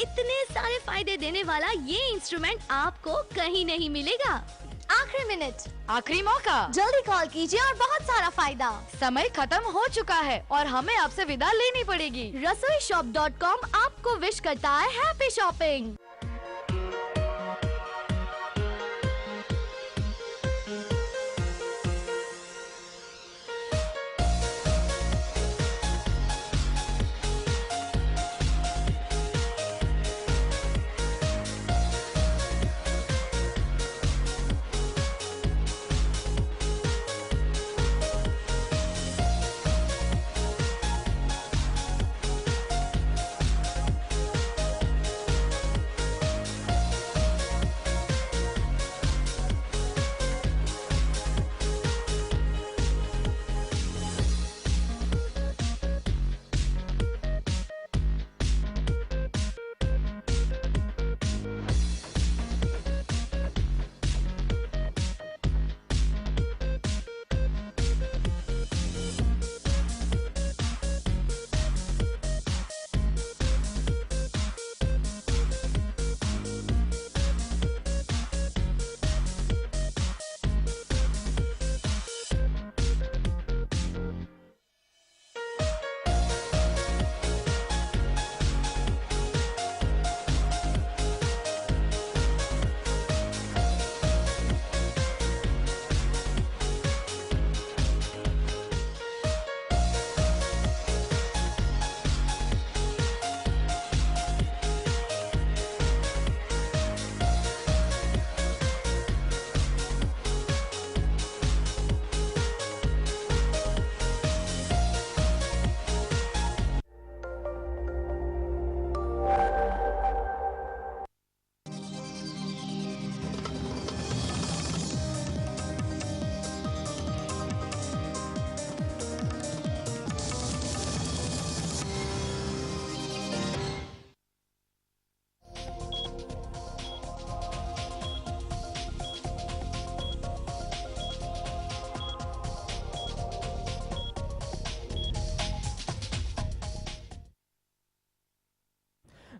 इतने सारे फायदे देने वाला ये इंस्ट्रूमेंट आपको कहीं नहीं मिलेगा। आखिरी मिनट, आखिरी मौका, जल्दी कॉल कीजिए और बहुत सारा फायदा। समय खत्म हो चुका है और हमें आपसे विदा लेनी पड़ेगी। रसोईशॉप.com आपको विश करता है हैप्पी शॉपिंग।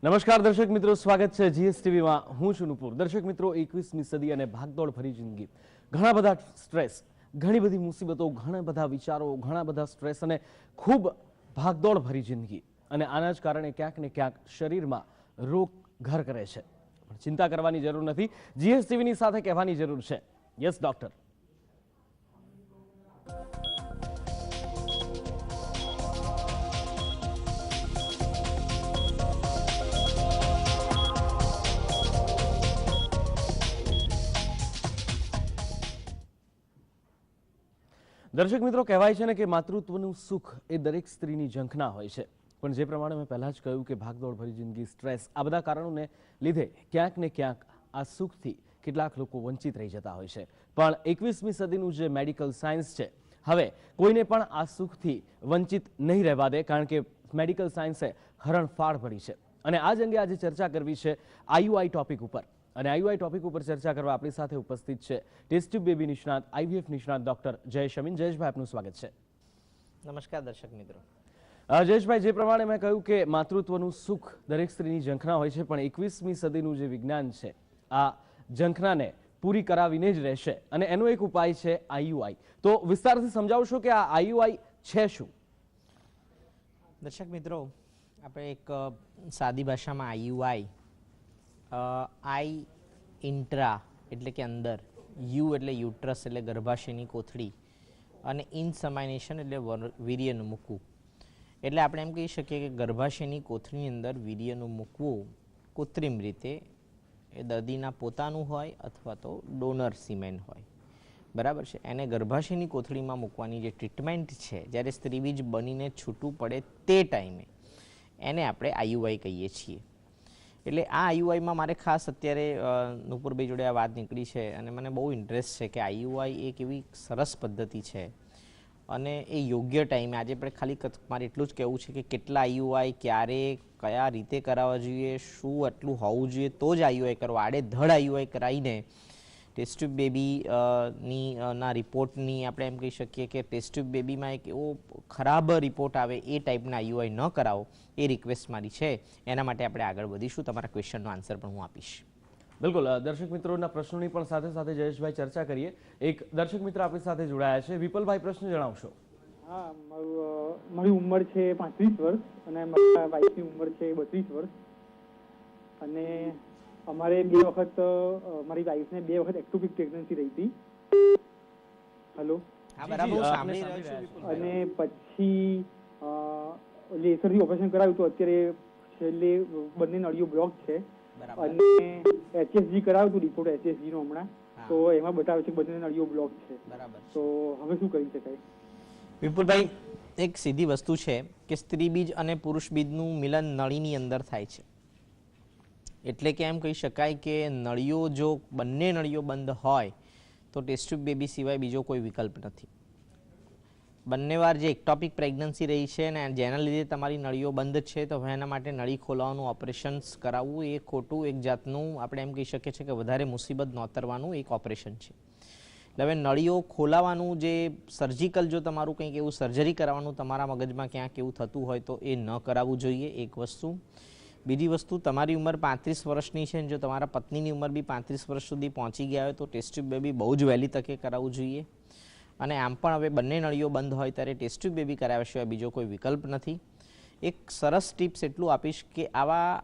નમસ્કાર દર્શક મિત્રો, સ્વાગત છે જીએસટીવીમાં। હું છું નુપુર। દર્શક મિત્રો, 21મી સદી અને ભાગદોડ ભરી જિંદગી, ઘણા બધા સ્ટ્રેસ, ઘણી બધી મુસીબતો, ઘણા બધા વિચારો, ઘણા બધા સ્ટ્રેસ અને ખૂબ ભાગદોડ ભરી જિંદગી, અને આના જ કારણે ક્યાંક ને ક્યાંક શરીરમાં રોગ ઘર કરે છે। પણ ચિંતા કરવાની જરૂર નથી, જીએસટીવીની સાથે કહેવાની જરૂર છે, યસ ડોક્ટર। દર્શક મિત્રો, કહેવાય છે ને કે માતૃત્વનું સુખ એ દરેક સ્ત્રીની ઝંખના હોય છે, પણ જે પ્રમાણે મેં પહેલા જ કહ્યું કે ભાગદોડ ભરી જિંદગી, સ્ટ્રેસ, આ બધા કારણોને લીધે ક્યાંક ને ક્યાંક આ સુખથી કેટલાક લોકો વંચિત રહી જતા હોય છે। પણ 21મી સદીનું જે મેડિકલ સાયન્સ છે, હવે કોઈને પણ આ સુખથી વંચિત નહીં રહેવા દે, કારણ કે મેડિકલ સાયન્સે હરણફાળ ભરી છે। અને આ જ અંગે આજે ચર્ચા કરવી છે આઈયુઆઈ ટોપિક ઉપર, અને આઈયુઆઈ ટોપિક ઉપર ચર્ચા કરવા આપણી સાથે ઉપસ્થિત છે ટેસ્ટ ટ્યુબ બેબી નિષ્ણાત, આઈવીએફ નિષ્ણાત ડોક્ટર જયેશ અમીન। જયેશભાઈ, આપનું સ્વાગત છે। નમસ્કાર દર્શક મિત્રો। જયેશભાઈ, જે પ્રમાણે મેં કહ્યું કે માતૃત્વનું સુખ દરેક સ્ત્રીની ઝંખના હોય છે, પણ 21મી સદીનું જે વિજ્ઞાન છે, આ ઝંખનાને પૂરી કરાવીને જ રહેશે, અને એનો એક ઉપાય છે આઈયુઆઈ। તો વિસ્તારથી સમજાવશો કે આ આઈયુઆઈ છે શું? દર્શક મિત્રો, આપણે એક સાદી ભાષામાં આઈયુઆઈ, આઈ ઇન્ટ્રા એટલે કે અંદર, યુ એટલે યુટ્રસ એટલે ગર્ભાશયની કોથળી, અને ઇન્સમાઇનેશન એટલે વીર્યનું મૂકવું। એટલે આપણે એમ કહી શકીએ કે ગર્ભાશયની કોથળીની અંદર વીર્યનું મૂકવું કૃત્રિમ રીતે એ દર્દીના પોતાનું હોય અથવા તો ડોનર સિમેન હોય, બરાબર છે। એને ગર્ભાશયની કોથળીમાં મૂકવાની જે ટ્રીટમેન્ટ છે, જ્યારે સ્ત્રીબીજ બનીને છૂટું પડે તે ટાઈમે, એને આપણે આઈયુઆઈ કહીએ છીએ। એટલે આ આઈયુઆઈમાં મારે ખાસ અત્યારે નુપુરભાઈ જોડે આ વાત નીકળી છે અને મને બહુ ઇન્ટરેસ્ટ છે કે આઈયુઆઈ એક એવી સરસ પદ્ધતિ છે અને એ યોગ્ય ટાઈમે, આજે આપણે ખાલી મારે એટલું જ કહેવું છે કે કેટલા આઈયુઆઈ, ક્યારે, કયા રીતે કરાવવા જોઈએ, શું આટલું હોવું જોઈએ તો જ આઈયુઆઈ કરો, આડેધડ આઈયુઆઈ કરાવીને ટેસ્ટ ટ્યુબ બેબી ના રિપોર્ટની આપણે એમ કહી શકીએ કે ટેસ્ટ ટ્યુબ બેબીમાં એક એવો ખરાબ રિપોર્ટ આવે એ ટાઈપના આઈયુઆઈ ન કરાવો એ રિક્વેસ્ટ મારી છે. એના માટે આપણે આગળ વધીશું. તમારા ક્વેશ્ચનનો આન્સર પણ હું આપીશ. બિલકુલ. દર્શક મિત્રોના પ્રશ્નોની પણ સાથે સાથે જયેશભાઈ ચર્ચા કરીએ. એક દર્શક મિત્ર આપણી સાથે જોડાયા છે. વિપલભાઈ, પ્રશ્ન જણાવશો? હા, મારી ઉંમર છે 35 વર્ષ અને મારા વાઈફની ઉંમર છે 32 વર્ષ અને અમારે મારી વાઈફને 2 વખત એક્ટોપિક પ્રેગ્નન્સી રહી હતી. હેલો. હા, બરાબર, હું સાંભળી રહ્યો છું. અને પછી લેસરથી ઓપરેશન કરાવ્યું તો અત્યારે છેલ્લે બંને નળીઓ બ્લોક છે અને HSG કરાવ્યું હતું રિપોર્ટ HSG નો હમણાં, તો એમાં બતાવે છે બંને નળીઓ બ્લોક છે. બરાબર. તો હવે શું કરી શકાય? વિપુલભાઈ, એક સીધી વસ્તુ છે કે સ્ત્રી બીજ અને પુરુષ બીજનું મિલન નળીની અંદર થાય છે. એટલે કે એમ કહી શકાય કે નળીઓ જો બંને નળીઓ બંધ હોય તો ટેસ્ટ ટ્યુબ બેબી સિવાય બીજો કોઈ વિકલ્પ નથી. બંને વાર જે એક્ટોપિક પ્રેગ્નન્સી રહી છે અને જેના લીધે તમારી નળીઓ બંધ છે તો એના માટે નળી ખોલાવવાનું ઓપરેશન્સ કરાવવું એ ખોટું એક જાતનું આપણે એમ કહી શકીએ છીએ કે વધારે મુસીબત નોતરવાનું એક ઓપરેશન છે. હવે નળીઓ ખોલાવાનું જે સર્જિકલ જો તમારું કંઈક એવું સર્જરી કરાવવાનું તમારા મગજમાં ક્યાંક એવું થતું હોય તો એ ન કરાવવું જોઈએ, એક વસ્તુ. બીજી વસ્તુ, તમારી ઉંમર 35 વર્ષની છે અને જો તમારા પત્નીની ઉંમર બી 35 વર્ષ સુધી પહોંચી ગયા હોય તો ટેસ્ટ ટ્યુબ બેબી બહુ જ વહેલી તકે કરાવવું જોઈએ. અને આમ પણ હવે બંને નળીઓ બંધ હોય ત્યારે ટેસ્ટ ટ્યુબ બેબી કરાવ્યા સિવાય બીજો કોઈ વિકલ્પ નથી. એક સરસ ટિપ્સ એટલું આપીશ કે આવા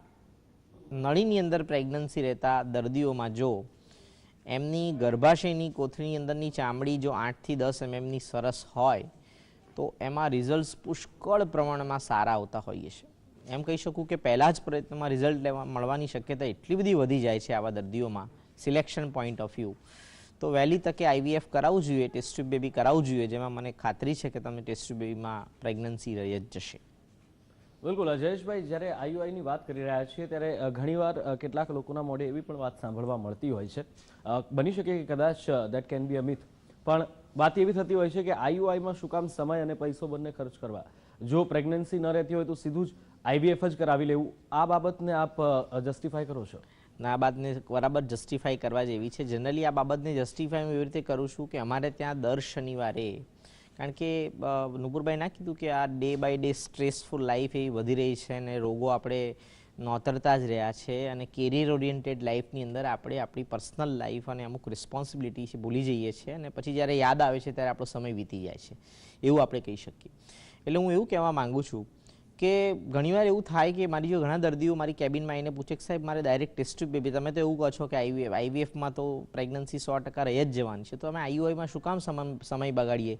નળીની અંદર પ્રેગ્નન્સી રહેતા દર્દીઓમાં જો એમની ગર્ભાશયની કોથળીની અંદરની ચામડી જો 8 થી 10 mmની સરસ હોય તો એમાં રિઝલ્ટ પુષ્કળ પ્રમાણમાં સારા આવતા હોઈએ છે. એમ કહી શકું કે પહેલા જ પ્રયત્નમાં રિઝલ્ટ મળવાની શક્યતા એટલી બધી વધી જાય છે આવા દર્દીઓમાં સિલેક્શન પોઈન્ટ ઓફ વ્યૂ. તો વહેલી તકે IVF કરાવવું જોઈએ, ટેસ્ટ ટ્યુબ બેબી કરાવવું જોઈએ, જેમાં મને ખાતરી છે કે તમે ટેસ્ટ ટ્યુબ બેબીમાં પ્રેગ્નન્સી રહી જ જશે. બિલકુલ. જયેશભાઈ, જ્યારે આઈયુઆઈની વાત કરી રહ્યા છીએ ત્યારે ઘણીવાર કેટલાક લોકોના મોઢે એવી પણ વાત સાંભળવા મળતી હોય છે, બની શકે કે કદાચ that can be a myth, પણ વાત એવી થતી હોય છે કે આઈયુઆઈમાં શું કામ સમય અને પૈસો બંને ખર્ચ કરવા, જો પ્રેગ્નન્સી ન રહેતી હોય તો સીધું જ IVF જ કરાવી લેવું. આ બાબતને આપ જસ્ટિફાય કરો છો? ના, આ બાબતને બરાબર જસ્ટિફાઈ કરવા જેવી છે. જનરલી આ બાબતને જસ્ટિફાઈ હું એવી રીતે કરું છું કે અમારે ત્યાં દર શનિવારે, કારણ કે નુપુરભાઈ ના કીધું કે આ day by day stressful life એવી વધી રહી છે અને રોગો આપણે નોતરતા જ રહ્યા છે અને કેરિયર ઓરિએન્ટેડ લાઈફની અંદર આપણે આપણી પર્સનલ લાઈફ અને અમુક રિસ્પોન્સિબિલિટી છે ભૂલી જઈએ છીએ અને પછી જ્યારે યાદ આવે છે ત્યારે આપણો સમય વીતી જાય છે, એવું આપણે કહી શકીએ. એટલે હું એવું કહેવા માગું છું કે ઘણીવાર એવું થાય કે મારી જો ઘણા દર્દીઓ મારી કેબિનમાં આવીને પૂછે કે સાહેબ મારે ડાયરેક્ટ ટેસ્ટ ટ્યુબ બેબી, તમે તો એવું કહો છો કે IVFમાં તો પ્રેગ્નન્સી 100% રહી જ જવાની છે, તો અમે IUIમાં શું કામ સમય બગાડીએ?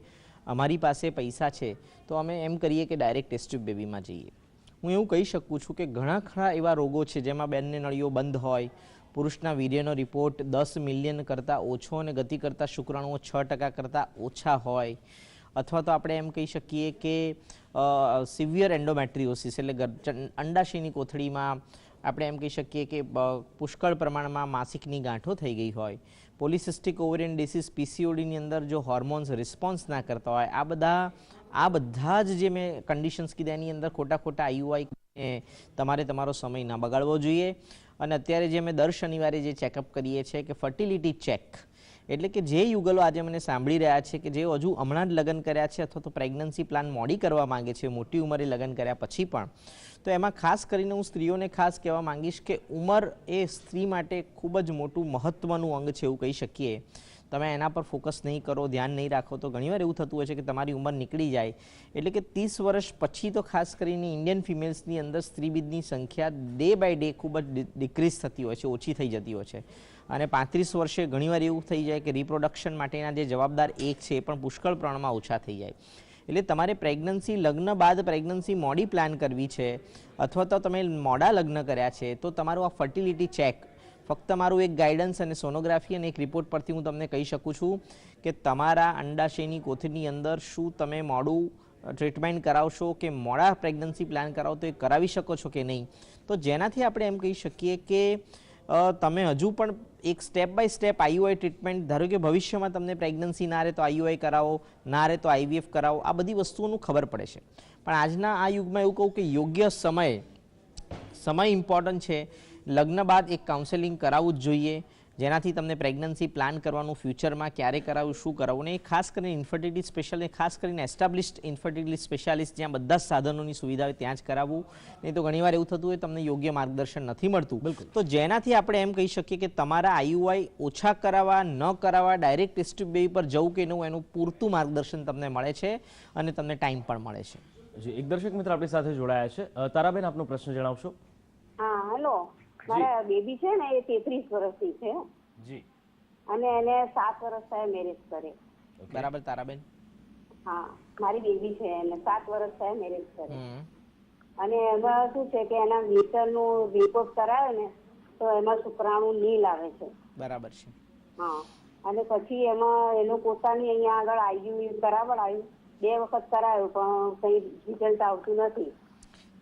અમારી પાસે પૈસા છે તો અમે એમ કરીએ કે ડાયરેક્ટ ટેસ્ટ ટ્યુબ બેબીમાં જઈએ. હું એવું કહી શકું છું કે ઘણા ખરા એવા રોગો છે જેમાં બંને નળીઓ બંધ હોય, પુરુષના વીર્યનો રિપોર્ટ 10 મિલિયન કરતાં ઓછો અને ગતિ કરતા શુક્રાણુઓ 6% કરતાં ઓછા હોય, અથવા તો આપણે એમ કહી શકીએ કે સિવિયર એન્ડોમેટ્રિયોસિસ એટલે અંડાશયની કોથળીમાં આપણે એમ કહી શકીએ કે પુષ્કળ પ્રમાણમાં માસિકની ગાંઠો થઈ ગઈ હોય, પોલિસિસ્ટિક ઓવેરિયન ડિસીઝ PCODની અંદર જો હોર્મોન્સ રિસ્પોન્સ ના કરતા હોય, આ બધા જ જે મેં કન્ડિશન્સ કીધા એની અંદર ખોટા IUI તમારે તમારો સમય ના બગાડવો જોઈએ. અને અત્યારે જે અમે દર શનિવારે જે ચેકઅપ કરીએ છીએ કે ફર્ટિલિટી ચેક, એટલે કે જે યુગલો આજે મને સાંભળી રહ્યા છે કે જે હજુ હમણાં જ લગ્ન કર્યા છે અથવા તો પ્રેગ્નન્સી પ્લાન મોડી કરવા માંગે છે મોટી ઉંમરે લગ્ન કર્યા પછી પણ, તો એમાં ખાસ કરીને હું સ્ત્રીઓને ખાસ કહેવા માંગીશ કે ઉંમર એ સ્ત્રી માટે ખૂબ જ મોટું મહત્વનું અંગ છે એવું કહી શકીએ. તમે એના પર ફોકસ નહીં કરો, ધ્યાન નહીં રાખો તો ઘણીવાર એવું થતું હોય છે કે તમારી ઉંમર નીકળી જાય એટલે કે 30 વર્ષ પછી તો ખાસ કરીને ઇન્ડિયન ફિમેલ્સની અંદર સ્ત્રીબીજની સંખ્યા ડે બાય ડે ખૂબ જ ડિક્રીઝ થતી હોય છે, ઓછી થઈ જતી હોય છે. અને 35 વર્ષે ઘણીવાર એવું થઈ જાય કે રિપ્રોડક્શન માટેના જે જવાબદાર એક છે એ પણ પુષ્કળ પ્રમાણમાં ઓછા થઈ જાય. એટલે તમારે પ્રેગ્નન્સી લગ્ન બાદ પ્રેગ્નન્સી મોડી પ્લાન કરવી છે અથવા તો તમે મોડા લગ્ન કર્યા છે તો તમારું આ ફર્ટિલિટી ચેક ફક્ત મારું એક ગાઈડન્સ અને સોનોગ્રાફી અને એક રિપોર્ટ પરથી હું તમને કહી શકું છું કે તમારા અંડાશયની કોથળીની અંદર શું તમે મોડું ટ્રીટમેન્ટ કરાવશો કે મોડા પ્રેગ્નન્સી પ્લાન કરાવો તો એ કરાવી શકો છો કે નહીં. તો જેનાથી આપણે એમ કહી શકીએ કે તમે હજુ પણ એક step by step IUI treatment, ધારો કે ભવિષ્યમાં તમને પ્રેગ્નન્સી ના રહે તો IUI કરાવો, ના રહે તો IVF કરાવો, આ બધી વસ્તુઓનું ખબર પડે છે. પણ આજના આ યુગમાં એવું કહું કે યોગ્ય સમય ઇમ્પોર્ટન્ટ છે. લગ્ન બાદ એક કાઉન્સેલિંગ કરાવવું જ જોઈએ. જેનાથી તમને પ્રેગ્નન્સી પ્લાન કરવાનું ફ્યુચરમાં ક્યારે કરાવવું, શું કરાવવું, ને ખાસ કરીને ઇન્ફર્ટિલિટી સ્પેશિયલ ને ખાસ કરીને એસ્ટાબ્લિશ્ડ ઇન્ફર્ટિલિટી સ્પેશિયાલિસ્ટ જ્યાં બધા જ સાધનોની સુવિધા હોય ત્યાં જ કરાવવું. નહીં તો ઘણીવાર એવું થતું હોય તમને યોગ્ય માર્ગદર્શન નથી મળતું. તો જેનાથી આપણે એમ કહી શકીએ કે તમારા આઈયુઆઈ ઓછા કરાવવા, ન કરાવવા, ડાયરેક્ટ ટેસ્ટ ટ્યુબ બેબી પર જવું કે નહીં એનું પૂરતું માર્ગદર્શન તમને મળે છે અને તમને ટાઈમ પણ મળે છે. જી, એક દર્શક મિત્ર આપણી સાથે જોડાયા છે. તારાબેન, આપનો પ્રશ્ન જણાવશો. હા, હેલો. મારા બેબી છે ને એ 33 વર્ષની છે જી. અને એને 7 વર્ષ થયા મેરેજ કરે. બરાબર તારાબેન? હા, મારી બેબી છે એને 7 વર્ષ થયા મેરેજ કરે. અને એમાં શું છે કે એના મીટરનું રિપોર્ટ કરાવે ને તો એમાં શુક્રાણુ નીલ આવે છે. બરાબર છે. હા, અને પછી એમાં એનું પોતાની અહીંયા આગળ આઈયુ કરાવડાવ્યું, 2 વખત કરાવ્યું પણ કઈ રિઝલ્ટ આવતું નથી.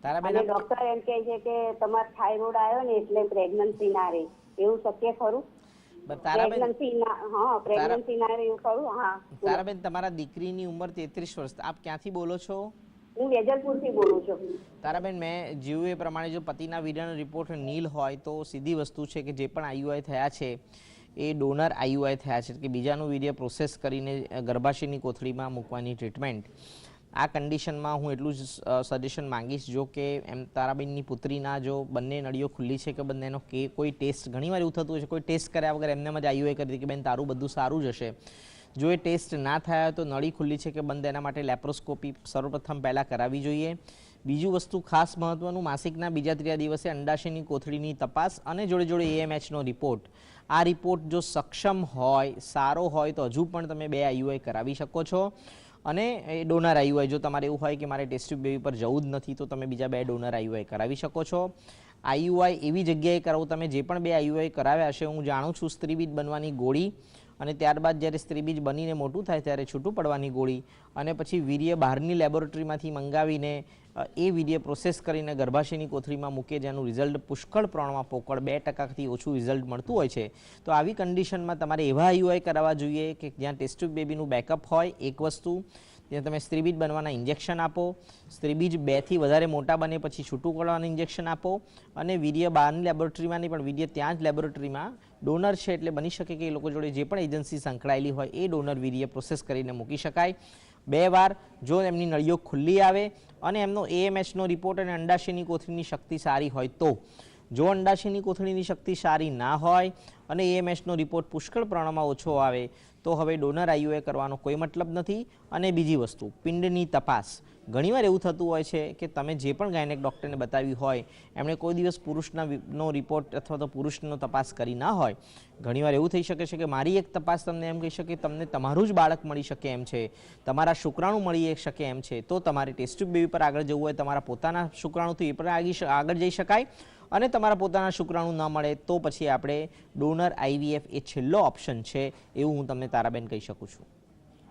અને ડોક્ટર એમ કહે છે કે તમારે થાઇરોઇડ આવ્યો ને એટલે પ્રેગ્નન્સી ના રહે, એવું શક્ય ખરું? પ્રેગ્નન્સી ના રહે એવું ખરું? હા. તારાબેન, તમારા દીકરીની ઉંમર 33 વર્ષ, આપ ક્યાંથી બોલો છો? હું વેજલપુરથી બોલું છું. તારાબેન, મેં જીવું એ પ્રમાણે જો પતિના વીર્યનો રિપોર્ટ નીલ હોય તો સીધી વસ્તુ છે કે જે પણ આઈયુઆઈ થયા છે એ ડોનર આઈયુઆઈ થયા છે કે બીજાનું વીર્ય પ્રોસેસ કરીને ગર્ભાશયની કોથળીમાં મૂકવાની ટ્રીટમેન્ટ. આ કન્ડિશનમાં હું એટલું જ સજેશન માંગીશ, જો કે એમ તારાબેનની પુત્રીના જો બંને નળીઓ ખુલ્લી છે કે બંનેનો કે કોઈ ટેસ્ટ, ઘણીવાર એવું થતું હોય છે કોઈ ટેસ્ટ કર્યા વગર એમને જ આઈયુઆઈ કરી દીધી કે બેન તારું બધું સારું જ હશે. જો એ ટેસ્ટ ના થયા તો નળી ખુલ્લી છે કે બંધ એના માટે લેપ્રોસ્કોપી સર્વપ્રથમ પહેલાં કરાવવી જોઈએ. બીજું વસ્તુ ખાસ મહત્વનું, માસિકના બીજા ત્રીજા દિવસે અંડાશયની કોથળીની તપાસ અને જોડે જોડે એએમએચનો રિપોર્ટ. આ રિપોર્ટ જો સક્ષમ હોય, સારો હોય તો હજુ પણ તમે 2 આઈયુઆઈ કરાવી શકો છો. અને એ ડોનર આઈયુઆઈ જો તમારે એવું હોય કે મારે ટેસ્ટ ટ્યુબ બેબી પર જવું જ નથી તો તમે બીજા 2 ડોનર આઈયુઆઈ કરાવી શકો છો. આઈયુઆઈ એવી જગ્યાએ કરાવો, તમે જે પણ 2 આઈયુઆઈ કરાવ્યા હશે, હું જાણું છું સ્ત્રીબીજ બનવાની ગોળી અને ત્યારબાદ જ્યારે સ્ત્રીબીજ બનીને મોટું થાય ત્યારે છૂટું પડવાની ગોળી અને પછી વીર્ય બહારની લેબોરેટરીમાંથી મંગાવીને એ વીર્ય પ્રોસેસ કરીને ગર્ભાશયની કોથળીમાં મૂકે જેનું રિઝલ્ટ પુષ્કળ પ્રમાણમાં પોકળ 2%થી ઓછું રિઝલ્ટ મળતું હોય છે. તો આવી કન્ડિશનમાં તમારે એવા આઈયુઆઈ કરાવવા જોઈએ કે જ્યાં ટેસ્ટ ટ્યુબ બેબીનું બેકઅપ હોય. એક વસ્તુ, ત્યાં તમે સ્ત્રીબીજ બનવાના ઇન્જેક્શન આપો, સ્ત્રીબીજ 2 થી વધારે મોટા બને પછી છૂટું કરવાનું ઇન્જેક્શન આપો અને વીર્ય બહારની લેબોરેટરીમાં નહીં પણ વીર્ય ત્યાં જ લેબોરેટરીમાં ડોનર છે એટલે બની શકે કે એ લોકો જોડે જે પણ એજન્સી સંકળાયેલી હોય એ ડોનર વીર્ય પ્રોસેસ કરીને મૂકી શકાય. 2 વાર જો એમની નળીઓ ખુલ્લી આવે અને એમનો એએમએચનો રિપોર્ટ અને અંડાશયની કોથળીની શક્તિ સારી હોય તો. જો અંડાશયની કોથળીની શક્તિ સારી ના હોય અને એએમએચનો રિપોર્ટ પુષ્કળ પ્રમાણમાં ઓછો આવે તો હવે ડોનર આઈયુઆઈ કરવાનો કોઈ મતલબ નથી. અને બીજી વસ્તુ, પિંડની તપાસ. ઘણીવાર એવું થતું હોય છે કે તમે જે પણ ગાયનેક ડૉક્ટરને બતાવી હોય એમણે કોઈ દિવસ પુરુષનો રિપોર્ટ અથવા તો પુરુષનો તપાસ કરી ના હોય. ઘણીવાર એવું થઈ શકે છે કે મારી એક તપાસ તમને એમ કહી શકે તમને તમારું જ બાળક મળી શકે એમ છે, તમારા શુક્રાણુ મળી શકે એમ છે, તો તમારે ટેસ્ટ ટ્યુબ બેબી પર આગળ જવું હોય તમારા પોતાના શુક્રાણુથી એ પર આગળ જઈ શકાય. અને તમારા પોતાના શુક્રાણુ ન મળે તો પછી આપણે ડોનર આઈવીએફ એ છેલ્લો ઓપ્શન છે એવું હું તમને તારાબેન કહી શકું છું.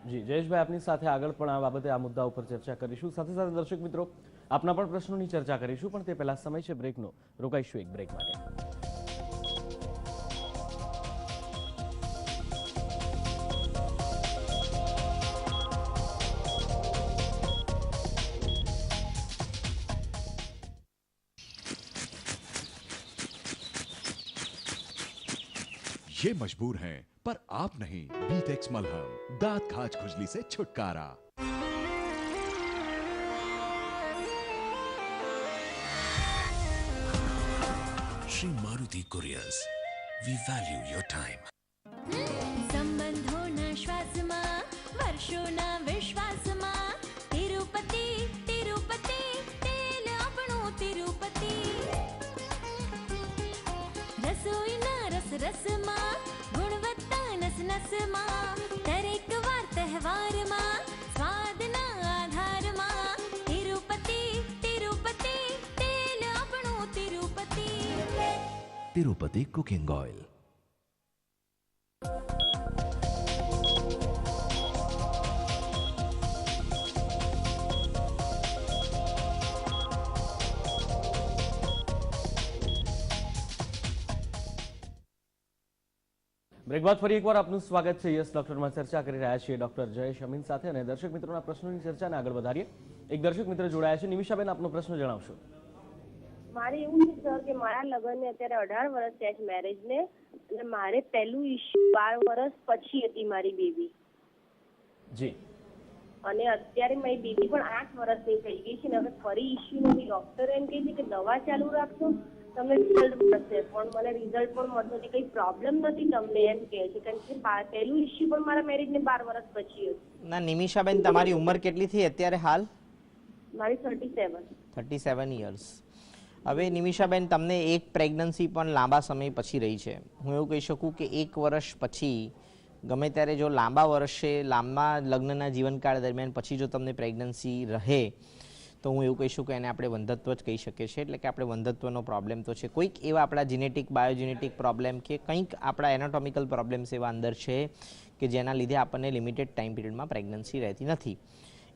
જી, જયેશભાઈ, આપની સાથે આગળ પણ આ બાબતે આ મુદ્દા ઉપર ચર્ચા કરીશું. સાથે સાથે દર્શક મિત્રો આપના પણ પ્રશ્નોની ચર્ચા કરીશું, પણ તે પહેલા સમય છે બ્રેકનો. રોકાઈશું એક બ્રેક માટે. ये मजबूर हैं पर आप नहीं. बीटेक्स मलहम, दांत खाज खुजली से छुटकारा. Shri Maruti couriers, we value your time. સંબંધોના શ્વાસમાં, વર્ષોના વિશ્વાસમાં, તિરુપતિ તિરુપતિ તેલ આપણું તિરુપતિ. રસોઈના રસ રસમાં, ગુણવત્તા નસ નસમાં, દરેક વાર તહેવારમાં, સ્વાદના આધારમાં, તિરુપતિ તિરુપતિ તેલ આપણું Tirupati. Tirupati cooking oil. Break બાદ ફરી એકવાર આપનું સ્વાગત છે. યસ ડોક્ટરમાં ચર્ચા કરી રહ્યા છીએ ડોક્ટર જયેશ અમીન સાથે અને દર્શક મિત્રોના પ્રશ્નોની ચર્ચાને આગળ વધારીએ. એક દર્શક મિત્ર જોડાયા છે. નિમિષાબેન, આપનો પ્રશ્ન જણાવશો. મારે એવું છે સર કે મારા લગ્નને અત્યારે 18 વર્ષ થયા છે મેરેજને, અને મારે પહેલું ઇશ્યુ 12 વર્ષ પછી હતી મારી બેબી જી અને અત્યારે મારી બેબી પણ 8 વર્ષની થઈ ગઈ છે ને હવે ફરી ઇશ્યુ નથી. ડોક્ટર એમ કહે છે કે દવા ચાલુ રાખશો તમને રિઝલ્ટ મળશે, પણ મને રિઝલ્ટ પણ મળતો નથી. કઈ પ્રોબ્લેમ નથી તમને એમ કહે છે, કારણ કે પહેલું ઇશ્યુ પણ મારા મેરેજને 12 વર્ષ પછી હતું. ના નિમિષાબેન, તમારી ઉંમર કેટલી થઈ અત્યારે હાલ? મારી 37 યર્સ. હવે નિમિષાબેન, તમને એક પ્રેગ્નન્સી પણ લાંબા સમય પછી રહી છે. હું એવું કહી શકું કે 1 વર્ષ પછી ગમે ત્યારે જો લાંબા વર્ષે લાંબા લગ્નના જીવનકાળ દરમિયાન પછી જો તમને પ્રેગ્નન્સી રહે તો હું એવું કહીશું કે એને આપણે વંધત્વ જ કહી શકીએ છીએ. એટલે કે આપણે વંધત્વનો પ્રોબ્લેમ તો છે, કોઈક એવા આપણા જીનેટિક બાયોજીનેટિક પ્રોબ્લેમ કે કંઈક આપણા એનાટોમિકલ પ્રોબ્લેમ્સ એવા અંદર છે કે જેના લીધે આપણને લિમિટેડ ટાઈમ પીરિયડમાં પ્રેગ્નન્સી રહેતી નથી.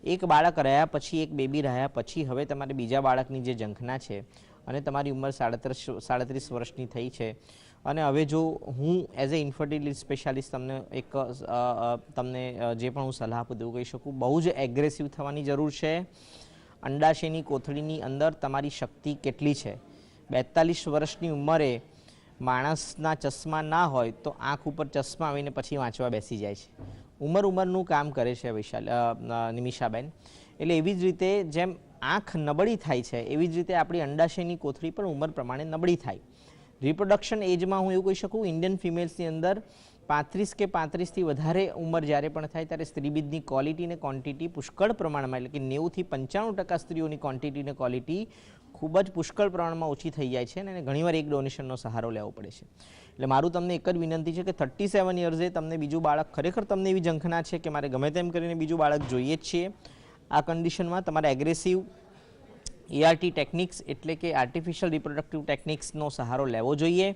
એક બાળક રહ્યા પછી, એક બેબી રહ્યા પછી હવે તમારે બીજા બાળકની જે ઝંખના છે અને તમારી ઉંમર 37 વર્ષની થઈ છે અને હવે જો હું એઝ એ ઇન્ફર્ટિલિટી સ્પેશિયાલિસ્ટ તમને જે પણ હું સલાહ આપું તેવું કહી શકું, બહુ જ એગ્રેસિવ થવાની જરૂર છે. અંડાશયની કોથળીની અંદર તમારી શક્તિ કેટલી છે. 42 વર્ષની ઉંમરે માણસના ચશ્મા ના હોય તો આંખ ઉપર ચશ્મા આવીને પછી વાંચવા બેસી જાય છે. ઉંમરનું કામ કરે છે નિમિષાબેન. એટલે એવી જ રીતે જેમ આંખ નબળી થાય છે એવી જ રીતે આપણી અંડાશયની કોથળી પણ ઉંમર પ્રમાણે નબળી થાય. રિપ્રોડક્શન એજમાં હું એવું કહી શકું, ઇન્ડિયન ફિમેલ્સની અંદર 35 કે 35થી વધારે ઉંમર જ્યારે પણ થાય ત્યારે સ્ત્રીબીજની ક્વોલિટી અને ક્વોન્ટિટી પુષ્કળ પ્રમાણમાં, એટલે કે 90થી 95% સ્ત્રીઓની ક્વોન્ટિટી અને ક્વોલિટી ખૂબ જ પુષ્કળ પ્રમાણમાં ઓછી થઈ જાય છે અને ઘણીવાર એક ડોનેશનનો સહારો લેવો પડે છે. એટલે મારું તમને એક જ વિનંતી છે કે 37 યર્સે તમને બીજું બાળક, ખરેખર તમને એવી ઝંખના છે કે મારે ગમે તેમ કરીને બીજું બાળક જોઈએ જ છે, આ કન્ડિશનમાં તમારે એગ્રેસિવ ART ટેકનિક્સ એટલે કે આર્ટિફિશિયલ રિપ્રોડક્ટિવ ટેકનિક્સનો સહારો લેવો જોઈએ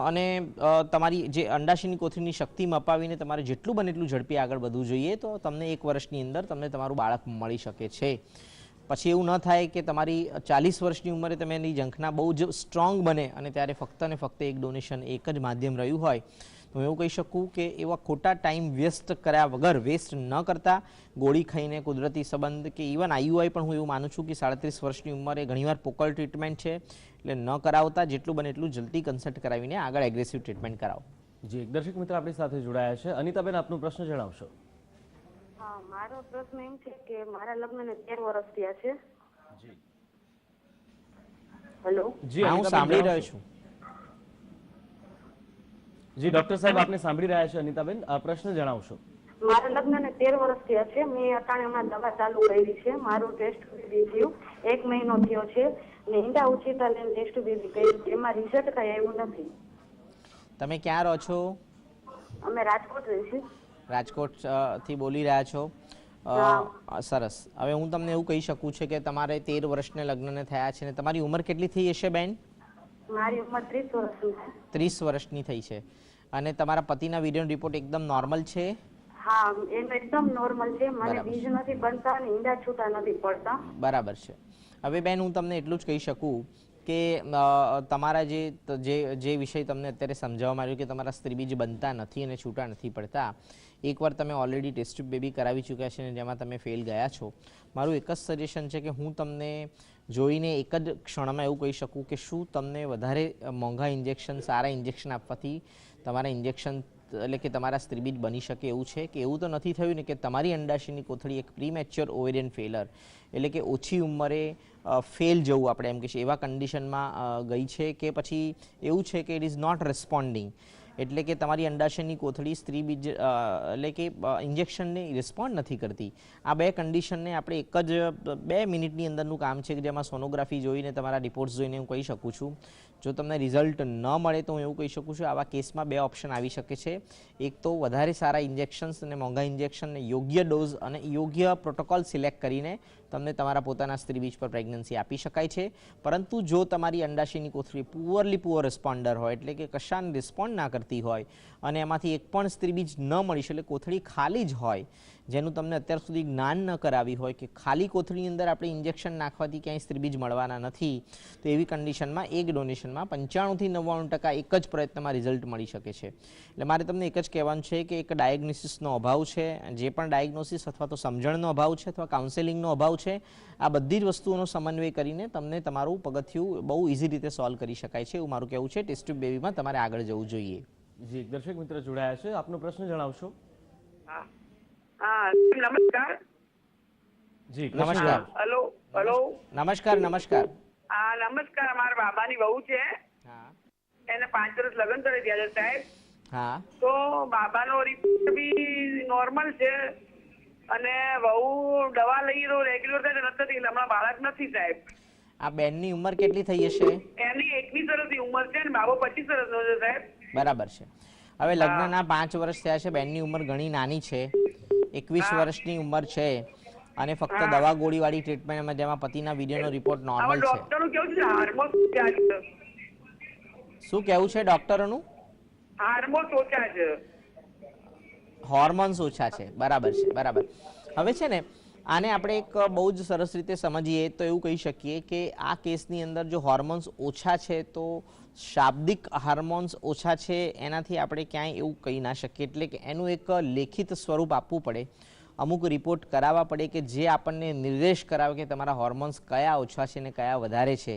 અને તમારી જે અંડાશયની કોથળીની શક્તિ મપાવીને તમારે જેટલું બને એટલું ઝડપી આગળ વધવું જોઈએ તો તમને 1 વર્ષની અંદર તમને તમારું બાળક મળી શકે છે. પછી એવું ન થાય કે તમારી 40 વર્ષની ઉંમરે તમે એની ઝંખના બહુ જ સ્ટ્રોંગ બને અને ત્યારે ફક્ત ને ફક્ત એક ડોનેશન એક જ માધ્યમ રહ્યું હોય તો હું એવું કહી શકું કે એવા ખોટા ટાઈમ વેસ્ટ કર્યા વગર, વેસ્ટ ન કરતા ગોળી ખાઈને કુદરતી સંબંધ કે ઇવન IUI પણ હું એવું માનું છું કે 37 વર્ષની ઉંમરે ઘણીવાર પોકળ ટ્રીટમેન્ટ છે, એટલે ન કરાવતા જેટલું બને એટલું જલ્દી કન્સલ્ટ કરાવીને આગળ એગ્રેસિવ ટ્રીટમેન્ટ કરાવો. જી, એક દર્શક મિત્ર આપણી સાથે જોડાયા છે. અનિતાબેન, આપનો પ્રશ્ન જણાવશો. હા, મારો પ્રશ્ન એમ છે કે મારા લગ્નને 13 વર્ષ થયા છે. જી હેલો. જી, હું સાંભળી રહ્યો છું. જી ડોક્ટર સાહેબ આપને સાંભળી રહ્યા છે. અનિતાબેન, પ્રશ્ન જણાવશો. મારા લગ્નને 13 વર્ષ થયા છે. મેં અટાણે હમણાં દવા ચાલુ કરી છે. મારું ટેસ્ટ બેબી થયું 1 મહિનો થયો છે ને ઈંડા ઉછીતા લઈને ટેસ્ટ બેબી કર્યું, એમાં રિઝલ્ટ કઈ આવ્યું નથી. તમે ક્યાં રહો છો? અમે રાજકોટ રહીએ છીએ. રાજકોટ થી બોલી રહ્યા છો? સરસ. હવે હું તમને એવું કહી શકું છું કે તમારે 13 વર્ષને લગ્નને થયા છે ને તમારી ઉંમર કેટલી થઈ હશે બેન? મારી ઉંમર 30 વર્ષની છે. 30 વર્ષની થઈ છે અને તમારા પતિના વિડિયો રિપોર્ટ એકદમ નોર્મલ છે? હા, એમ એકદમ નોર્મલ છે. મને બીજ નથી બનતા અને ઈંડા છૂટા નથી પડતા. બરાબર છે. હવે બેન હું તમને એટલું જ કહી શકું કે તમારા જે વિષય તમને અત્યારે સમજાવવામાં આવ્યું કે તમારા સ્ત્રીબીજ બનતા નથી અને છૂટા નથી પડતા, એકવાર તમે ઓલરેડી ટેસ્ટ ટ્યુબ બેબી કરાવી ચૂક્યા છે અને જેમાં તમે ફેલ ગયા છો, મારું એક જ સજેશન છે કે હું તમને જોઈને એક જ ક્ષણમાં એવું કહી શકું કે શું તમને વધારે મોંઘા ઇન્જેક્શન, સારા ઇન્જેક્શન આપવાથી તમારા ઇન્જેક્શન એટલે કે તમારા સ્ત્રીબીજ બની શકે એવું છે કે એવું તો નથી થયું ને કે તમારી અંડાશયની કોથળી એક પ્રીમેચ્યોર ઓવેરિયન ફેલર એટલે કે ઓછી ઉંમરે ફેલ જવું આપણે એમ કહીએ એવા કન્ડિશનમાં ગઈ છે કે પછી એવું છે કે ઇટ ઇઝ નોટ રિસ્પોન્ડિંગ એટલે કે તમારી અંડાશયની કોથળી સ્ત્રીબીજ એટલે કે ઇન્જેક્શનને રિસ્પોન્ડ નથી કરતી. આ બે કન્ડિશનને આપણે એક જ 2 મિનિટની અંદરનું કામ છે કે જેમાં સોનોગ્રાફી જોઈને તમારા રિપોર્ટ્સ જોઈને હું કહી શકું છું. જો તમને રિઝલ્ટ ન મળે તો હું એવું કહી શકું છું આવા કેસમાં 2 ઓપ્શન આવી શકે છે. એક તો વધારે સારા ઇન્જેક્શન્સ અને મોંઘા ઇન્જેક્શનને યોગ્ય ડોઝ અને યોગ્ય પ્રોટોકોલ સિલેક્ટ કરીને તમને તમારા પોતાના સ્ત્રીબીજ પર પ્રેગ્નન્સી આપી શકાય છે. પરંતુ જો તમારી અંડાશયની કોથળી પુઅર રિસ્પોન્ડર હોય એટલે કે કશાને રિસ્પોન્ડ ના કરતી હોય અને એમાંથી એક પણ સ્ત્રીબીજ ન મળી શકે, કોથળી ખાલી જ હોય, જેનું તમને અત્યાર સુધી જ્ઞાન ન કરાવી હોય કે ખાલી કોથળીની અંદર આપણે ઇન્જેક્શન નાખવાથી ક્યાંય સ્ત્રીબીજ મળવાના નથી, તો એવી કન્ડિશનમાં એક ડોનેશનમાં પરીક્ષણમાં 95 થી 99% એક જ પ્રયત્નમાં રિઝલ્ટ મળી શકે છે. એટલે મારે તમને એક જ કહેવાનું છે કે એક ડાયગ્નોસિસનો અભાવ છે, જે પણ ડાયગ્નોસિસ અથવા તો સમજણનો અભાવ છે અથવા કાઉન્સેલિંગનો અભાવ છે, આ બધી જ વસ્તુઓનો સમન્વય કરીને તમને તમારું પગથિયું બહુ ઇઝી રીતે સોલ્વ કરી શકાય છે એવું મારું કહેવું છે. ટેસ્ટ ટ્યુબ બેબીમાં તમારે આગળ જવું જોઈએ. જી, એક દર્શક મિત્ર જોડાયા છે, આપનો પ્રશ્ન જણાવશો. નમસ્કાર. જી નમસ્કાર. Hello hello. નમસ્કાર. નમસ્કાર. નમસ્કાર. મારા બાબાની વહુ છે, એને 5 વર્ષ લગ્ન કરી દીધા છે સાહેબ. હા. તો બાબાનો રિપોર્ટ બી નોર્મલ છે અને વહુ દવા લઈ તો રેગ્યુલર થાય નથી, હમણાં બાળક નથી સાહેબ. આ બેનની ઉંમર કેટલી થઈ હશે? એની 21 વર્ષની ઉંમર છે અને બાબો 25 વર્ષનો છે સાહેબ. બરાબર છે. હવે લગ્નના 5 વર્ષ થયા છે, બેનની ઉંમર ઘણી નાની છે, 21 વર્ષની ઉંમર છે અને ફક્ત દવા ગોળી વાળી ટ્રીટમેન્ટમાં જેમાં પતિના વીર્યનો રિપોર્ટ નોર્મલ છે. ડોક્ટરનું કેવું છે હાર્મોન ઓછા છે. શું કેવું છે ડોક્ટરોનું? હાર્મોન ઓછા છે. હોર્મોન્સ ઓછા છે. બરાબર છે. બરાબર. હવે છે ને આને આપણે એક બહુ જ સરસ રીતે સમજીએ તો એવું કહી શકીએ કે આ કેસની અંદર જો હોર્મોન્સ ઓછા છે તો શાબ્દિક હોર્મોન્સ ઓછા છે એનાથી આપણે ક્યાંય એવું કહી ના શકીએ. એટલે કે એનું એક લેખિત સ્વરૂપ આપવું પડે, અમુક રિપોર્ટ કરાવવા પડે કે જે આપણને નિર્દેશ કરાવે કે તમારા હોર્મોન્સ કયા ઓછા છે ને કયા વધારે છે,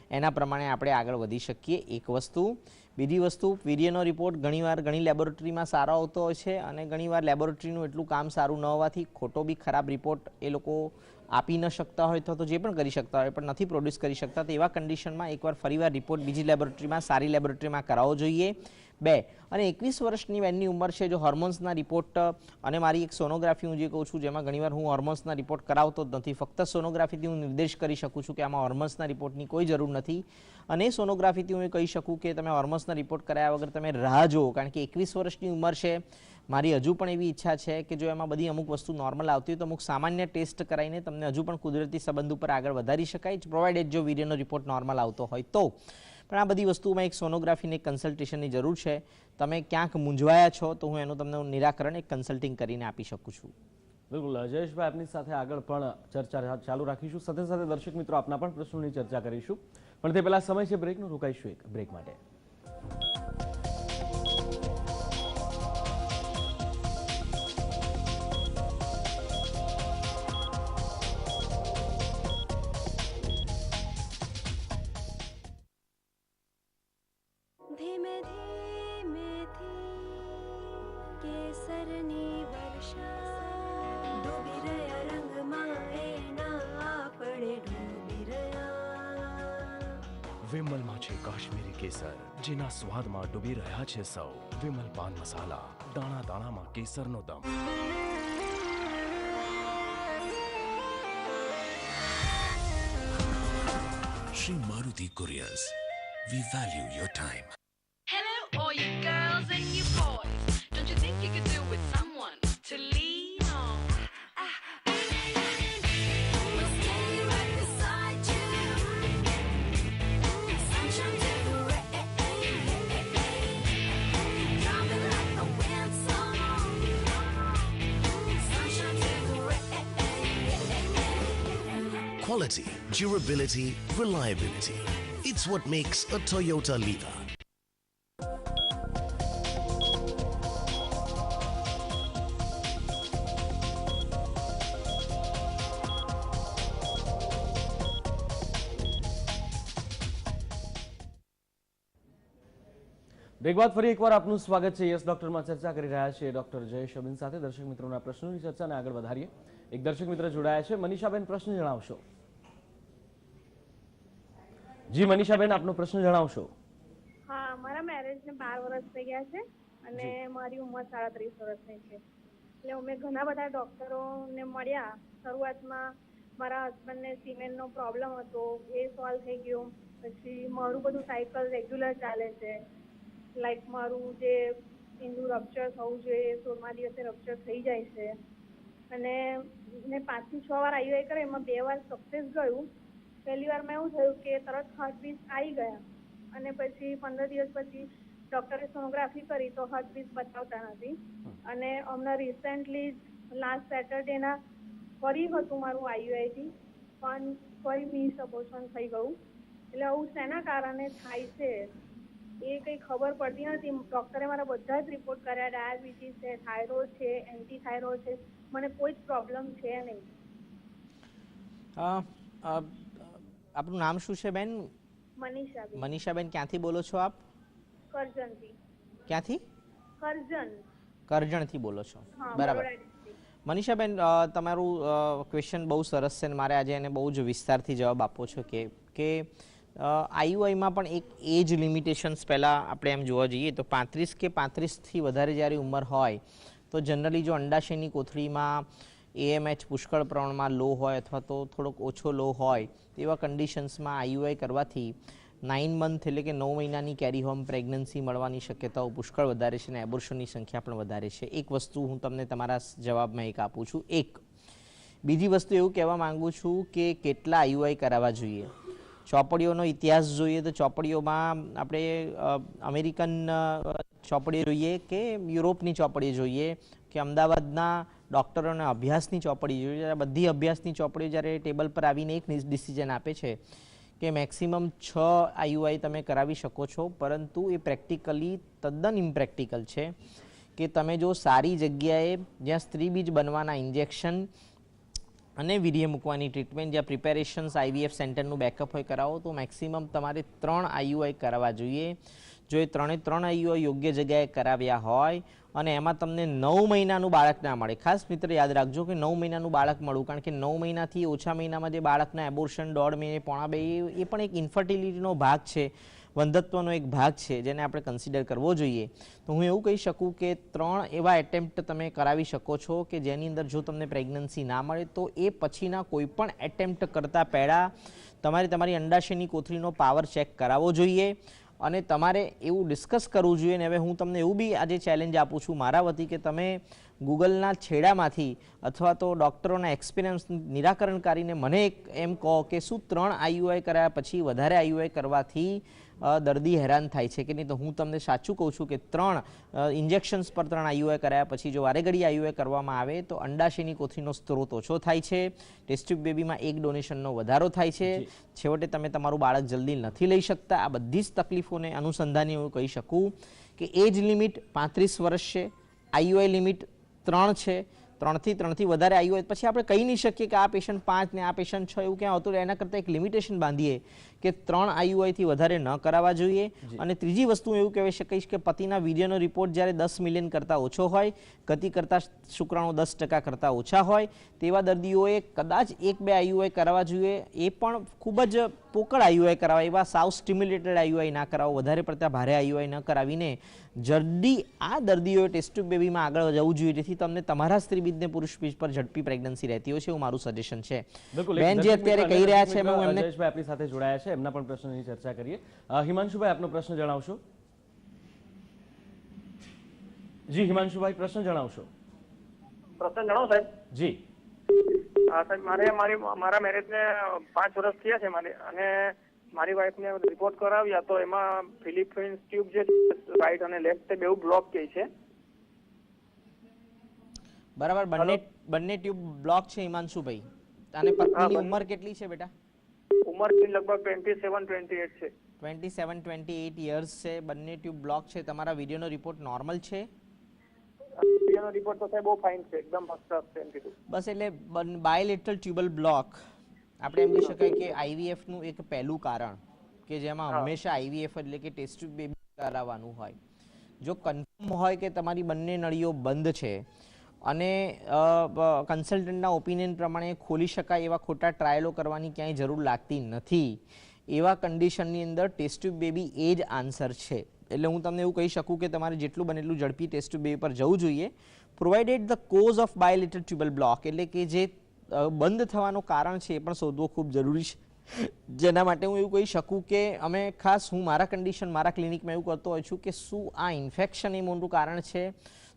એના પ્રમાણે આપણે આગળ વધી શકીએ. એક વસ્તુ. બીજી વસ્તુ, વીર્યનો રિપોર્ટ ઘણીવાર ઘણી લેબોરેટરીમાં સારો આવતો હોય છે અને ઘણીવાર લેબોરેટરીનું એટલું કામ સારું ન હોવાથી ખોટો બી ખરાબ રિપોર્ટ એ લોકો આપી ન શકતા હોય તો જે પણ કરી શકતા હોય પણ નથી પ્રોડ્યુસ કરી શકતા. તો એવા કન્ડિશનમાં એકવાર ફરીવાર રિપોર્ટ બીજી લેબોરેટરીમાં, સારી લેબોરેટરીમાં કરાવવો જોઈએ. 2 અને 21 વર્ષની બેનની ઉંમર છે, જો હોર્મોન્સના રિપોર્ટ અને મારી એક સોનોગ્રાફી હું જે કહું છું જેમાં ઘણીવાર હું હોર્મોન્સના રિપોર્ટ કરાવતો જ નથી, ફક્ત સોનોગ્રાફીથી હું નિર્દેશ કરી શકું છું કે આમાં હોર્મોન્સના રિપોર્ટની કોઈ જરૂર નથી. અને સોનોગ્રાફીથી હું એ કહી શકું કે તમે હોર્મોન્સના રિપોર્ટ કરાયા વગર તમે રાહ જુઓ, કારણ કે 21 વર્ષની ઉંમર છે. મારી હજુ પણ એવી ઈચ્છા છે કે જો એમાં બધી અમુક વસ્તુ નોર્મલ આવતી હોય તો અમુક સામાન્ય ટેસ્ટ કરાવીને તમને હજુ પણ કુદરતી સંબંધ ઉપર આગળ વધારી શકાય, પ્રોવાઇડેડ જો વીર્યનો રિપોર્ટ નોર્મલ આવતો હોય તો. પણ આ બધી વસ્તુમાં એક સોનોગ્રાફીની એક કન્સલ્ટેશનની જરૂર છે. તમે ક્યાંક મૂંઝવાયા છો તો હું એનું તમને નિરાકરણ એક કન્સલ્ટિંગ કરીને આપી શકું છું. બિલકુલ જયેશભાઈ, આપની સાથે આગળ પણ ચર્ચા ચાલુ રાખીશું. સાથે સાથે દર્શક મિત્રો આપના પણ પ્રશ્નોની ચર્ચા કરીશું, પણ તે પહેલા સમય છે બ્રેકનો. રોકાઈશું એક બ્રેક માટે. વિમલમાં છે કાશ્મીરી કેસર, જેના સ્વાદમાં ડૂબી રહ્યા છે સૌ. વિમલ પાન મસાલા, દાણા દાણામાં કેસરનો દમ. Sri Maruti Couriers. We value your time. Hello, all you girls and you boys. Don't you think you could do with someone to lean on? We'll stay right beside you. Sunshine to the rain. Driving like a wind song. Sunshine to the rain. Quality, durability, reliability. It's what makes a Toyota leader. Break બાદ ફરી એકવાર આપનું સ્વાગત છે. Yes ડોક્ટરમાં ચર્ચા કરી રહ્યા છીએ ડોક્ટર જયેશ અબીન સાથે. દર્શક મિત્રોના પ્રશ્નોની ચર્ચાને આગળ વધારીએ. એક દર્શક મિત્ર જોડાયા છે. મનીષાબેન, પ્રશ્ન જણાવશો. જી મનીષાબેન, આપનો પ્રશ્ન જણાવશો. હા, મારા મેરેજને 12 વર્ષ થઈ ગયા છે અને મારી ઉંમર 37 વર્ષની છે. એટલે અમે ઘણા બધા ડોક્ટરોને મળ્યા. શરૂઆતમાં મારા હસબન્ડને સિમેન્ટનો પ્રોબ્લેમ હતો, એ સોલ્વ થઈ ગયો. પછી મારું બધું સાયકલ રેગ્યુલર ચાલે છે. લાઈક મારું જે ઈંડુ રપ્ચર થવું જોઈએ 16મા દિવસે રપ્ચર થઈ જાય છે. અને મેં 5 થી 6 વાર આઈયુઆઈ કરે, એમાં 2 વાર સક્સેસ ગયું. પહેલી વારમાં એવું થયું કે તરત હાર્ટબીટ આવી ગયા અને પછી 15 દિવસ પછી ડોક્ટરે સોનોગ્રાફી કરી તો હાર્ટબીટ બતાવતા નથી. અને હમણાં રિસેન્ટલી લાસ્ટ સેટરડેના ફરી હતું મારું આઈયુઆઈથી, પણ ફરી મિસ અબોર્શન થઈ ગયું. એટલે આવું શેના કારણે થાય છે એ કંઈ ખબર પડતી નથી. ડૉક્ટરે મારા બધા જ રિપોર્ટ કર્યા, ડાયાબિટીસ છે, થાઇરોઇડ છે, એન્ટી થાઇરોઇડ છે, મને કોઈ જ પ્રોબ્લેમ છે નહીં. આપનું નામ શું છે બેન? મનીષાબેન. મનીષાબેન, ક્યાંથી બોલો છો આપ? કરજણથી. ક્યાંથી? કરજણ. કરજણથી બોલો છો, બરાબર. મનીષાબેન, તમારું ક્વેશ્ચન બહુ સરસ છે અને મારે આજે એને બહુ જ વિસ્તારથી જવાબ આપવો છે કે આઈયુઆઈમાં પણ એક એજ લિમિટેશન્સ પહેલાં આપણે એમ જોવા જઈએ તો 35 કે 35થી વધારે જ્યારે ઉંમર હોય તો જનરલી જો અંડાશયની કોથળીમાં AMH પુષ્કળ પ્રમાણમાં લો હોય અથવા તો થોડોક ઓછો લો હોય તેવા કન્ડિશન્સમાં આઈયુઆઈ કરવાથી 9 મંથ એટલે કે 9 મહિનાની કેરી હોમ પ્રેગ્નન્સી મળવાની શક્યતાઓ પુષ્કળ વધારે છે અને એબોર્શનની સંખ્યા પણ વધારે છે. એક વસ્તુ હું તમને તમારા જવાબમાં એક આપું છું. બીજી વસ્તુ એવું કહેવા માંગુ છું કે કેટલા આઈયુઆઈ કરાવવા જોઈએ. ચોપડીઓનો ઇતિહાસ જોઈએ તો ચોપડીઓમાં આપણે અમેરિકન ચોપડીઓ જોઈએ કે યુરોપની ચોપડીઓ જોઈએ કે અમદાવાદના ડૉક્ટરોના અભ્યાસની ચોપડી જોઈએ. બધી અભ્યાસની ચોપડીઓ જ્યારે ટેબલ પર આવીને એક ડિસિઝન આપે છે કે મેક્સિમમ 6 આઈયુઆઈ તમે કરાવી શકો છો, પરંતુ એ પ્રેક્ટિકલી તદ્દન ઇમ્પ્રેક્ટિકલ છે કે તમે જો સારી જગ્યાએ જ્યાં સ્ત્રી બીજ બનવાના ઇન્જેક્શન અને વીર્ય મૂકવાની ટ્રીટમેન્ટ જ્યાં પ્રિપેરેશન્સ IVF સેન્ટરનું બેકઅપ હોય કરાવો તો મેક્સિમમ તમારે 3 આઈયુઆઈ કરાવવા જોઈએ. જો એ 3 આઈયુઆઈ યોગ્ય જગ્યાએ કરાવ્યા હોય અને એમાં તમને 9 મહિનાનું બાળક ના મળે, ખાસ મિત્ર યાદ રાખજો કે 9 મહિનાનું બાળક મળવું, કારણ કે 9 મહિનાથી ઓછા મહિનામાં જે બાળકના એબોર્શન 1.5 મહિને પોણા 2 એ પણ એક ઇન્ફર્ટિલિટીનો ભાગ છે, વંધત્વનો એક ભાગ છે જેને આપણે કન્સિડર કરવો જોઈએ. તો હું એવું કહી શકું કે 3 એવા એટેમ્પ્ટ તમે કરાવી શકો છો કે જેની અંદર જો તમને પ્રેગ્નન્સી ના મળે તો એ પછીના કોઈ પણ એટેમ્પ્ટ કરતાં પહેલાં તમારે તમારી અંડાશયની કોથળીનો પાવર ચેક કરાવવો જોઈએ અને તમારે એવું ડિસ્કસ કરવું જોઈએ. ને હવે હું તમને એવું બી આજે ચેલેન્જ આપું છું મારા વતી કે તમે ગૂગલના છેડામાંથી અથવા તો ડૉક્ટરોના એક્સપિરિયન્સ નિરાકરણ કરીને મને એમ કહો કે શું 3 આઈયુઆઈ કરાયા પછી વધારે આઈયુઆઈ કરવાથી દર્દી હેરાન થાય છે કે નહીં. તો હું તમને સાચું કહું છું કે 3 ઇન્જેક્શન્સ પર 3 આઈયુઆઈ કરાયા પછી જો વારેઘડી આઈયુઆઈ કરવામાં આવે તો અંડાશયની કોથળીનો સ્ત્રોત ઓછો થાય છે, ટેસ્ટ ટ્યુબ બેબીમાં એક ડોનેશનનો વધારો થાય છે, છેવટે તમે તમારું બાળક જલ્દી નથી લઈ શકતા. આ બધી જ તકલીફોને અનુસંધાને હું કહી શકું કે એજ લિમિટ 35 વર્ષ છે, આઈયુઆઈ લિમિટ 3 છે, 3 થી વધારે આઈયુઆઈ પછી આપણે કહી નહીં શકીએ કે આ પેશન્ટ 5 ને આ પેશન્ટ 6 એવું ક્યાં હોતું. એના કરતાં એક લિમિટેશન બાંધીએ કે 3 આઈયુઆઈથી વધારે ન કરાવવા જોઈએ. અને ત્રીજી વસ્તુ એવું કહેવાય શકીશ કે પતિના વીર્યનો રિપોર્ટ જ્યારે 10 મિલિયન કરતાં ઓછો હોય, ગતિ કરતાં શુક્રાણુ 10% કરતાં ઓછા હોય તેવા દર્દીઓએ કદાચ 1-2 આઈયુઆઈ કરાવવા જોઈએ. એ પણ ખૂબ જ પોકળ આઈયુઆઈ કરાવવા, એવા સાવ સ્ટિમ્યુલેટેડ આઈયુઆઈ ના કરાવો, વધારે પડતા ભારે આઈયુઆઈ ન કરાવીને જલ્દી આ દર્દીઓએ ટેસ્ટ ટ્યુબ બેબીમાં આગળ જવું જોઈએ જેથી તમને તમારા સ્ત્રી બીજને પુરુષ બીજ પર ઝડપી પ્રેગ્નન્સી રહેતી હોય છે. એવું મારું સજેશન છે. બેન જે અત્યારે કહી રહ્યા છે હું એમને આપણી સાથે જોડાયા છે, એમના પણ પ્રશ્નની ચર્ચા કરીએ. હિમાંશુભાઈ, આપનો પ્રશ્ન જણાવશો? જી હિમાંશુભાઈ, પ્રશ્ન જણાવશો? પ્રશ્ન જણાવો સાહેબ. જી હા સાહેબ, મારા મેરેજને 5 વર્ષ થયા છે મારે, અને મારી વાઈફને રિપોર્ટ કરાવ્યા તો એમાં ફિલિપિન્સ ટ્યુબ જે રાઈટ અને લેફ્ટ બેઉ બ્લોક કહે છે. બરાબર, બંને ટ્યુબ બ્લોક છે હિમાંશુભાઈ. અને પત્નીની ઉંમર કેટલી છે બેટા? ઉંમર લગભગ 27-28 છે. 27-28 યર્સ છે, બંને ટ્યુબ બ્લોક છે. તમારા વિડિયોનો રિપોર્ટ નોર્મલ છે? વિડિયોનો રિપોર્ટ તો સાહેબ બહુ ફાઇન છે, એકદમ ફર્સ્ટ ક્લાસ છે એમ કીધું. બસ એટલે બાયલેટરલ ટ્યુબલ બ્લોક આપણે એમ કહી શકાય કે IVF નું એક પહેલું કારણ કે જેમાં હંમેશા IVF એટલે કે ટેસ્ટ ટ્યુબ બેબી કરાવવાનું હોય. જો કન્ફર્મ હોય કે તમારી બંને નળીઓ બંધ છે અને કન્સલ્ટન્ટના ઓપિનિયન પ્રમાણે ખોલી શકાય એવા ખોટા ટ્રાયલો કરવાની ક્યાંય જરૂર લાગતી નથી, એવા કન્ડિશનની અંદર ટેસ્ટ ટ્યુબ બેબી એ જ આન્સર છે. એટલે હું તમને એવું કહી શકું કે તમારે જેટલું બને એટલું ઝડપી ટેસ્ટ ટ્યુબ બેબી પર જવું જોઈએ, provided the cause of bilateral tubal block, એટલે કે જે બંધ થવાનું કારણ છે એ પણ શોધવું ખૂબ જરૂરી છે. જેના માટે હું એવું કહી શકું કે અમે ખાસ હું મારા કન્ડિશન મારા ક્લિનિકમાં એવું કરતો હોઉં છું કે શું આ ઇન્ફેક્શન એ મોટું કારણ છે.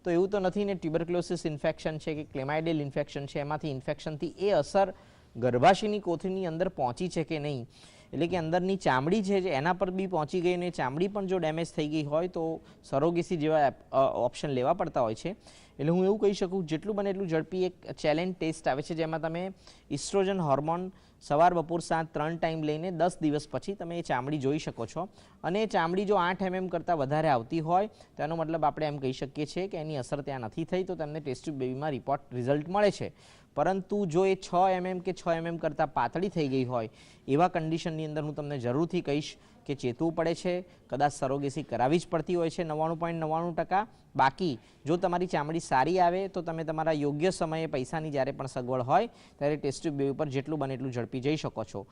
તો એવું તો નથી ને ટ્યુબરક્લોસિસ ઇન્ફેક્શન છે કે ક્લેમાઇડિયલ ઇન્ફેક્શન છે, એમાંથી ઇન્ફેક્શનથી એ અસર ગર્ભાશયની કોથળીની અંદર પહોંચી છે કે નહીં, એટલે કે અંદરની ચામડી છે જે એના પર બી પહોંચી ગઈ ને ચામડી પણ જો ડેમેજ થઈ ગઈ હોય તો સરોગેસી જેવા ઓપ્શન લેવા પડતા હોય છે. એટલે હું એવું કહી શકું જેટલું બને એટલું ઝડપી એક ચેલેન્જ ટેસ્ટ આવે છે જેમાં તમે ઇસ્ટ્રોજન હોર્મોન સવાર બપોર સાંજ 3 ટાઈમ લઈને 10 દિવસ પછી તમે એ ચામડી જોઈ શકો છો. અને એ ચામડી જો 8 mm કરતાં વધારે આવતી હોય તો એનો મતલબ આપણે એમ કહી શકીએ છીએ કે એની અસર ત્યાં નથી થઈ, તો તમને ટેસ્ટ ટ્યુબ બેબીમાં રિઝલ્ટ મળે છે. પરંતુ જો એ 6 mm કે 6 mm કરતાં પાતળી થઈ ગઈ હોય એવા કન્ડિશનની અંદર હું તમને જરૂરથી કહીશ કે ચેતવું પડે છે. કદાચ સરોગેસી કરાવવી જ પડતી હોય છે 99.99%. બાકી જો તમારી ચામડી સારી આવે તો તમે તમારા યોગ્ય સમયે પૈસાની જ્યારે પણ સગવડ હોય ત્યારે ટેસ્ટ ટ્યુબ બેબી પર જેટલું બને એટલું ઝડપી જઈ શકો છો.